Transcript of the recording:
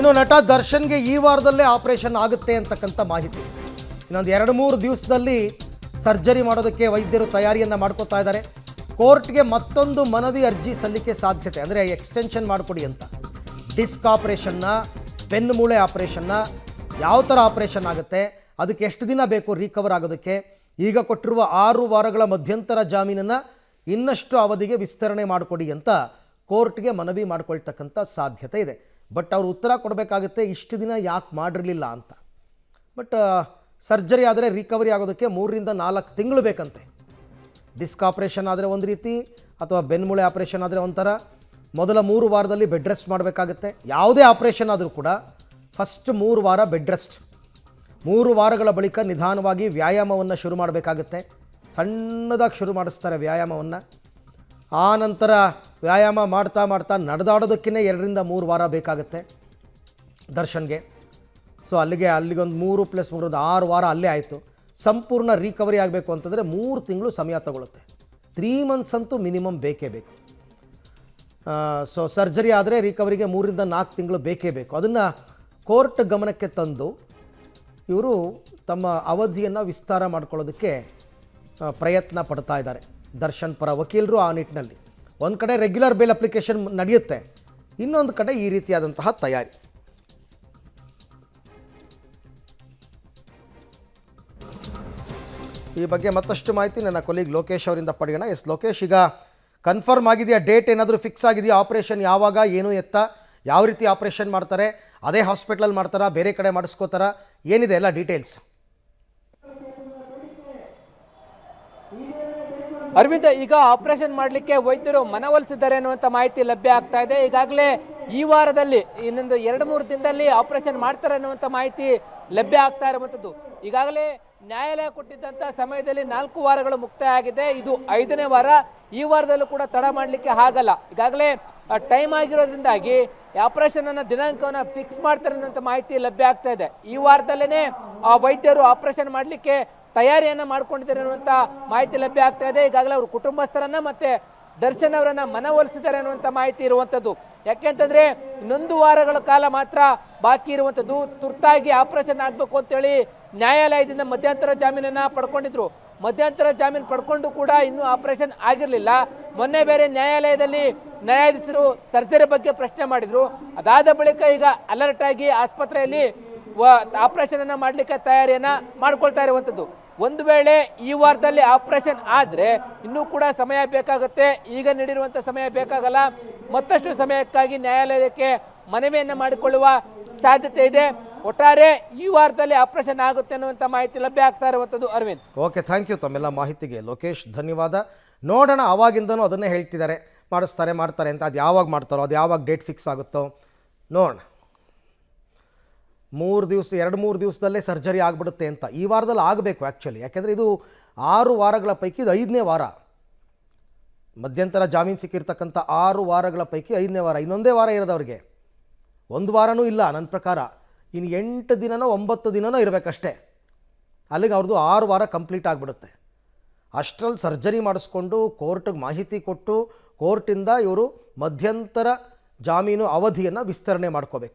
ಇನ್ನು ನಟ ದರ್ಶನ್ಗೆ ಈ ವಾರದಲ್ಲೇ ಆಪರೇಷನ್ ಆಗುತ್ತೆ ಅಂತಕ್ಕಂಥ ಮಾಹಿತಿ. ಇನ್ನೊಂದು 2-3 ದಿವಸದಲ್ಲಿ ಸರ್ಜರಿ ಮಾಡೋದಕ್ಕೆ ವೈದ್ಯರು ತಯಾರಿಯನ್ನು ಮಾಡ್ಕೋತಾ ಇದ್ದಾರೆ. ಕೋರ್ಟ್ಗೆ ಮತ್ತೊಂದು ಮನವಿ ಅರ್ಜಿ ಸಲ್ಲಿಕೆ ಸಾಧ್ಯತೆ, ಅಂದರೆ ಎಕ್ಸ್ಟೆನ್ಷನ್ ಮಾಡಿಕೊಡಿ ಅಂತ. ಡಿಸ್ಕ್ ಆಪರೇಷನ್ನ, ಬೆನ್ನು ಮೂಳೆ ಆಪರೇಷನ್ನ, ಯಾವ ಥರ ಆಪರೇಷನ್ ಆಗುತ್ತೆ, ಅದಕ್ಕೆ ಎಷ್ಟು ದಿನ ಬೇಕು ರಿಕವರ್ ಆಗೋದಕ್ಕೆ, ಈಗ ಕೊಟ್ಟಿರುವ 6 ವಾರಗಳ ಮಧ್ಯಂತರ ಜಾಮೀನನ್ನು ಇನ್ನಷ್ಟು ಅವಧಿಗೆ ವಿಸ್ತರಣೆ ಮಾಡಿಕೊಡಿ ಅಂತ ಕೋರ್ಟ್ಗೆ ಮನವಿ ಮಾಡಿಕೊಳ್ತಕ್ಕಂಥ ಸಾಧ್ಯತೆ ಇದೆ. ಬಟ್ ಅವರು ಉತ್ತರ ಕೊಡಬೇಕಾಗುತ್ತೆ, ಇಷ್ಟು ದಿನ ಯಾಕೆ ಮಾಡಿರಲಿಲ್ಲ ಅಂತ. ಬಟ್ ಸರ್ಜರಿ ಆದರೆ ರಿಕವರಿ ಆಗೋದಕ್ಕೆ 3-4 ತಿಂಗಳು ಬೇಕಂತೆ. ಡಿಸ್ಕ್ ಆಪ್ರೇಷನ್ ಆದರೆ ಒಂದು ರೀತಿ, ಅಥವಾ ಬೆನ್ಮೂಳೆ ಆಪ್ರೇಷನ್ ಆದರೆ ಒಂಥರ. ಮೊದಲ 3 ವಾರದಲ್ಲಿ ಬೆಡ್ ರೆಸ್ಟ್ ಮಾಡಬೇಕಾಗುತ್ತೆ. ಯಾವುದೇ ಆಪ್ರೇಷನ್ ಆದರೂ ಕೂಡ ಫಸ್ಟ್ 3 ವಾರ ಬೆಡ್ ರೆಸ್ಟ್. 3 ವಾರಗಳ ಬಳಿಕ ನಿಧಾನವಾಗಿ ವ್ಯಾಯಾಮವನ್ನು ಶುರು ಮಾಡಬೇಕಾಗುತ್ತೆ. ಸಣ್ಣದಾಗಿ ಶುರು ಮಾಡಿಸ್ತಾರೆ ವ್ಯಾಯಾಮವನ್ನು. ಆ ನಂತರ ವ್ಯಾಯಾಮ ಮಾಡ್ತಾ ಮಾಡ್ತಾ ನಡೆದಾಡೋದಕ್ಕೇ 2-3 ವಾರ ಬೇಕಾಗುತ್ತೆ ದರ್ಶನ್ಗೆ. ಸೊ ಅಲ್ಲಿಗೊಂದು 3 + 3 6 ವಾರ ಅಲ್ಲೇ ಆಯಿತು. ಸಂಪೂರ್ಣ ರಿಕವರಿ ಆಗಬೇಕು ಅಂತಂದರೆ 3 ತಿಂಗಳು ಸಮಯ ತಗೊಳುತ್ತೆ. 3 ಮಂತ್ಸ್ ಅಂತೂ ಮಿನಿಮಮ್ ಬೇಕೇ ಬೇಕು. ಸೊ ಸರ್ಜರಿ ಆದರೆ ರಿಕವರಿಗೆ 3-4 ತಿಂಗಳು ಬೇಕೇ ಬೇಕು. ಅದನ್ನು ಕೋರ್ಟ್ ಗಮನಕ್ಕೆ ತಂದು ಇವರು ತಮ್ಮ ಅವಧಿಯನ್ನು ವಿಸ್ತಾರ ಮಾಡ್ಕೊಳ್ಳೋದಕ್ಕೆ ಪ್ರಯತ್ನ ಪಡ್ತಾ ಇದ್ದಾರೆ ದರ್ಶನ್ ಪರ ವಕೀಲರು. ಆ ನಿಟ್ಟಿನಲ್ಲಿ ಒಂದು ಕಡೆ ರೆಗ್ಯುಲರ್ ಬೇಲ್ ಅಪ್ಲಿಕೇಶನ್ ನಡೆಯುತ್ತೆ, ಇನ್ನೊಂದು ಕಡೆ ಈ ರೀತಿಯಾದಂತಹ ತಯಾರಿ. ಈ ಬಗ್ಗೆ ಮತ್ತಷ್ಟು ಮಾಹಿತಿ ನನ್ನ ಕೊಲೀಗ್ ಲೋಕೇಶ್ ಅವರಿಂದ ಪಡೆಯೋಣ. ಎಸ್ ಲೋಕೇಶ್, ಈಗ ಕನ್ಫರ್ಮ್ ಆಗಿದೆಯಾ? ಡೇಟ್ ಏನಾದರೂ ಫಿಕ್ಸ್ ಆಗಿದೆಯಾ? ಆಪರೇಷನ್ ಯಾವಾಗ, ಏನು ಎತ್ತ, ಯಾವ ರೀತಿ ಆಪರೇಷನ್ ಮಾಡ್ತಾರೆ? ಅದೇ ಹಾಸ್ಪಿಟ್ಲಲ್ಲಿ ಮಾಡ್ತಾರಾ, ಬೇರೆ ಕಡೆ ಮಾಡಿಸ್ಕೋತಾರಾ? ಏನಿದೆ ಎಲ್ಲ ಡೀಟೇಲ್ಸ್? ಅರವಿಂದ್, ಈಗ ಆಪರೇಷನ್ ಮಾಡಲಿಕ್ಕೆ ವೈದ್ಯರು ಮನವೊಲಿಸಿದ್ದಾರೆ ಅನ್ನುವಂಥ ಮಾಹಿತಿ ಲಭ್ಯ ಆಗ್ತಾ ಇದೆ. ಈಗಾಗಲೇ ಈ ವಾರದಲ್ಲಿ ಇನ್ನೊಂದು 2-3 ದಿನದಲ್ಲಿ ಆಪರೇಷನ್ ಮಾಡ್ತಾರೆ ಅನ್ನುವಂಥ ಮಾಹಿತಿ ಲಭ್ಯ ಆಗ್ತಾ ಇರುವಂಥದ್ದು. ಈಗಾಗಲೇ ನ್ಯಾಯಾಲಯ ಕೊಟ್ಟಿದ್ದಂಥ ಸಮಯದಲ್ಲಿ 4 ವಾರಗಳು ಮುಕ್ತಾಯ ಆಗಿದೆ. ಇದು 5ನೇ ವಾರ. ಈ ವಾರದಲ್ಲೂ ಕೂಡ ತಡ ಮಾಡಲಿಕ್ಕೆ ಆಗಲ್ಲ. ಈಗಾಗಲೇ ಟೈಮ್ ಆಗಿರೋದ್ರಿಂದಾಗಿ ಆಪರೇಷನ್ ಅನ್ನ ದಿನಾಂಕವನ್ನು ಫಿಕ್ಸ್ ಮಾಡ್ತಾರೆ ಅನ್ನುವಂಥ ಮಾಹಿತಿ ಲಭ್ಯ ಆಗ್ತಾ ಇದೆ. ಈ ವಾರದಲ್ಲೇ ಆ ವೈದ್ಯರು ಆಪರೇಷನ್ ಮಾಡಲಿಕ್ಕೆ ತಯಾರಿಯನ್ನ ಮಾಡ್ಕೊಂಡಿದ್ದಾರೆ ಅನ್ನುವಂಥ ಮಾಹಿತಿ ಲಭ್ಯ ಆಗ್ತಾ ಇದೆ. ಈಗಾಗಲೇ ಅವರು ಕುಟುಂಬಸ್ಥರನ್ನ ಮತ್ತೆ ದರ್ಶನ್ ಅವರನ್ನ ಮನವೊಲಿಸಿದ್ದಾರೆ ಅನ್ನುವಂಥ ಮಾಹಿತಿ ಇರುವಂಥದ್ದು. ಯಾಕೆಂತಂದ್ರೆ 1 ವಾರಗಳ ಕಾಲ ಮಾತ್ರ ಬಾಕಿ ಇರುವಂಥದ್ದು. ತುರ್ತಾಗಿ ಆಪರೇಷನ್ ಆಗಬೇಕು ಅಂತೇಳಿ ನ್ಯಾಯಾಲಯದಿಂದ ಮಧ್ಯಂತರ ಜಾಮೀನನ್ನ ಪಡ್ಕೊಂಡಿದ್ರು. ಮಧ್ಯಂತರ ಜಾಮೀನು ಪಡ್ಕೊಂಡು ಕೂಡ ಇನ್ನೂ ಆಪರೇಷನ್ ಆಗಿರಲಿಲ್ಲ. ಮೊನ್ನೆ ಬೇರೆ ನ್ಯಾಯಾಲಯದಲ್ಲಿ ನ್ಯಾಯಾಧೀಶರು ಸರ್ಜರಿ ಬಗ್ಗೆ ಪ್ರಶ್ನೆ ಮಾಡಿದ್ರು. ಅದಾದ ಬಳಿಕ ಈಗ ಅಲರ್ಟ್ ಆಗಿ ಆಸ್ಪತ್ರೆಯಲ್ಲಿ ಆಪರೇಷನ್ ಅನ್ನ ಮಾಡ್ಲಿಕ್ಕೆ ತಯಾರಿಯನ್ನ ಮಾಡ್ಕೊಳ್ತಾ ಇರುವಂಥದ್ದು. ಒಂದು ವೇಳೆ ಈ ವಾರದಲ್ಲಿ ಆಪರೇಷನ್ ಆದ್ರೆ ಇನ್ನೂ ಕೂಡ ಸಮಯ ಬೇಕಾಗುತ್ತೆ. ಈಗ ನೀಡಿರುವಂತ ಸಮಯ ಬೇಕಾಗಲ್ಲ. ಮತ್ತಷ್ಟು ಸಮಯಕ್ಕಾಗಿ ನ್ಯಾಯಾಲಯಕ್ಕೆ ಮನವಿಯನ್ನ ಮಾಡಿಕೊಳ್ಳುವ ಸಾಧ್ಯತೆ ಇದೆ. ಒಟ್ಟಾರೆ ಈ ವಾರದಲ್ಲಿ ಆಪರೇಷನ್ ಆಗುತ್ತೆ ಅನ್ನುವಂಥ ಮಾಹಿತಿ ಲಭ್ಯ ಆಗ್ತಾ ಇರುವಂಥದ್ದು. ಅರವಿಂದ್, ಓಕೆ, ಥ್ಯಾಂಕ್ ಯು ತಮ್ಮೆಲ್ಲ ಮಾಹಿತಿಗೆ ಲೋಕೇಶ್, ಧನ್ಯವಾದ. ನೋಡೋಣ, ಆವಾಗಿಂದನೂ ಅದನ್ನೇ ಹೇಳ್ತಿದ್ದಾರೆ, ಮಾಡ್ತಾರೆ ಅಂತ. ಅದು ಯಾವಾಗ ಮಾಡ್ತಾರೋ, ಅದು ಯಾವಾಗ ಡೇಟ್ ಫಿಕ್ಸ್ ಆಗುತ್ತೋ ನೋಡೋಣ. 2-3 ದಿವಸದಲ್ಲೇ ಸರ್ಜರಿ ಆಗಿಬಿಡುತ್ತೆ ಅಂತ. ಈ ವಾರದಲ್ಲಿ ಆಗಬೇಕು ಆ್ಯಕ್ಚುಲಿ, ಯಾಕೆಂದರೆ ಇದು 6 ವಾರಗಳ ಪೈಕಿ ಇದು 5ನೇ ವಾರ. ಮಧ್ಯಂತರ ಜಾಮೀನು ಸಿಕ್ಕಿರ್ತಕ್ಕಂಥ 6 ವಾರಗಳ ಪೈಕಿ 5ನೇ ವಾರ. ಇನ್ನೊಂದೇ ವಾರ ಇರೋದವ್ರಿಗೆ, 1 ವಾರನೂ ಇಲ್ಲ ನನ್ನ ಪ್ರಕಾರ. ಇನ್ನು 8 ದಿನನೋ 9 ದಿನನೋ ಇರಬೇಕಷ್ಟೇ. ಅಲ್ಲಿಗೆ ಅವ್ರದ್ದು 6 ವಾರ ಕಂಪ್ಲೀಟ್ ಆಗಿಬಿಡುತ್ತೆ. ಅಷ್ಟರಲ್ಲಿ ಸರ್ಜರಿ ಮಾಡಿಸ್ಕೊಂಡು ಕೋರ್ಟಿಗೆ ಮಾಹಿತಿ ಕೊಟ್ಟು ಕೋರ್ಟಿಂದ ಇವರು ಮಧ್ಯಂತರ ಜಾಮೀನು ಅವಧಿಯನ್ನು ವಿಸ್ತರಣೆ ಮಾಡ್ಕೋಬೇಕು.